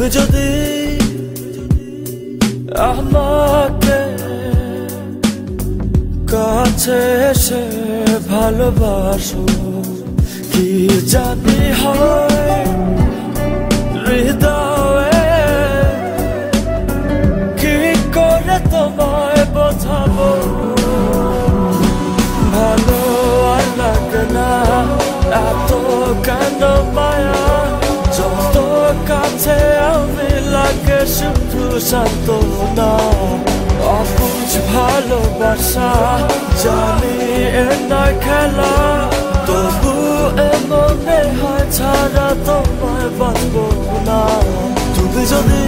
তুমি যদি আমাকে কাছে এসে ভালোবাসো, কি জানি হয় হৃদয়ে, কি করে তোমায় বোঝাবো। ভালো আর লাগে না এত কেন মায়া, যত কাছে আমি লাগে শুধু সান্ত্বনা। অবুঝ ভালোবাসা জানি এ নয় খেলা, তবু এ মনে হয় ছাড়া তোমায় বাঁচবো না। তুমি যদি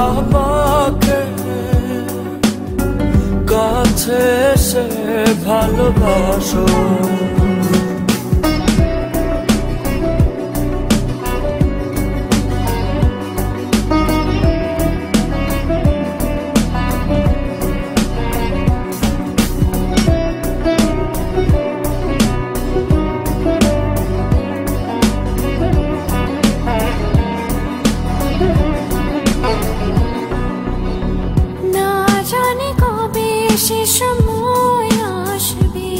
আমাকে কাছে এসে ভালোবাসো। সে সময় আসবে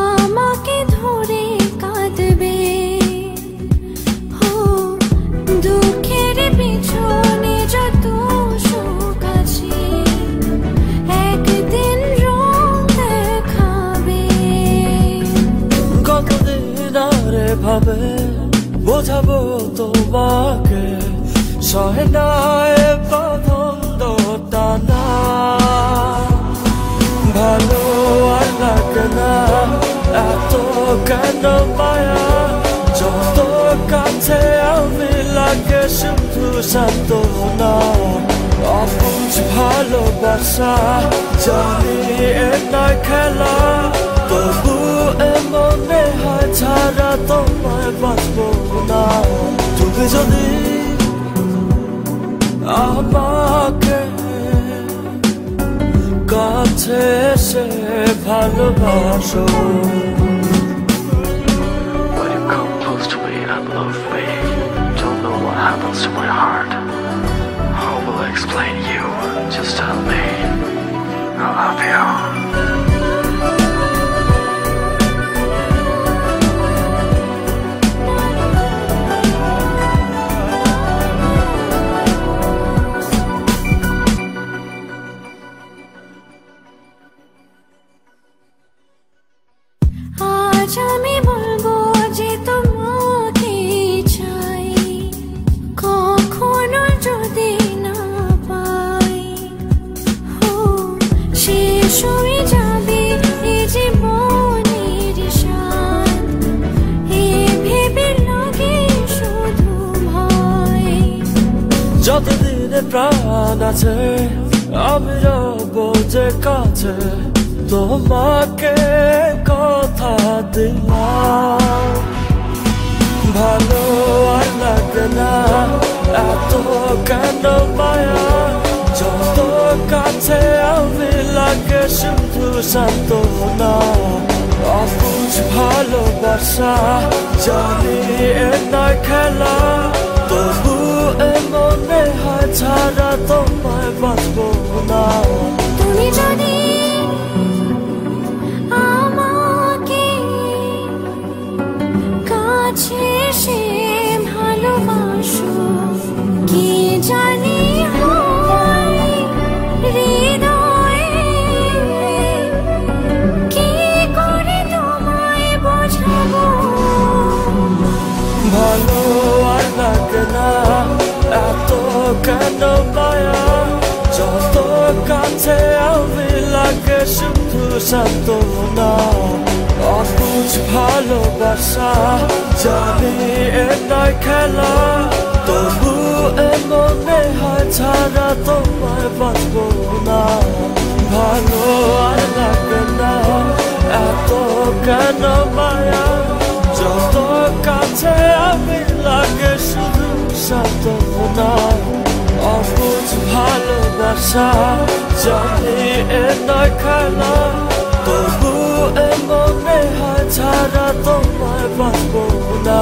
আমাকে ধরে কাঁদবে, হো দুঃখের পিছনে যত সুখ আছে একদিন রং দেখাবে। কতদিন আর ভাবে বোঝাবো তোমাকে, সহে না এ বাঁধন টানা। ভালো আর লাগে না এত কেন মায়া, যত কাছে আমি লাগে শুধু সান্ত্বনা। অবুঝ ভালোবাসা জানি এ নয় খেলা, তবু এ মনে হয় ছাড়া তোমায় বাঁচবো না। তুমি যদি আমাকে কাছে এসে ভালোবাসো। When you come close to me and love me, don't know what happens to my heart. How will I explain you? Just tell me I love you. আমি বলবো যে তোমাকে চাই, কখনো যদি না পাই, হো শেষ হয়ে যাবে এই জীবনের সাথ, এ ভেবে লাগে শুধু ভয়। যতদিনে প্রাণ আছে আমি রব যে কাছে, তোমাকে কথা দিলাম। ভালো আর লাগে না এত কেন মায়া, যত কাছে আমি লাগে শুধু সান্ত্বনা। অবুঝ ভালোবাসা জানি এ নয় খেলা, তবু এ মনে হয় ছাড়া তোমায় বাঁচবো না। তুমি যদি আমাকে কাছে এসে ভালোবাসো, কি জানি হয় হৃদয়ে, কি করে তোমায় বোঝাবো। ভালো আর লাগে না এত কেন মায়া, যত কাছে আমি লাগে শুধু সান্ত্বনা। অবুঝ ভালোবাসা জানি এ নয় খেলা, তবু এ মনে হয় ছাড়া তোমায় বাঁচবো না। ভালো আর লাগে না এত কেন মায়া, যত কাছে আমি লাগে শুধু সান্ত্বনা। অবুঝ ভালোবাসা জানি এ নয় খেলা, তবু এ মনে হয় ছাড়া তোমায় বাঁচবো না।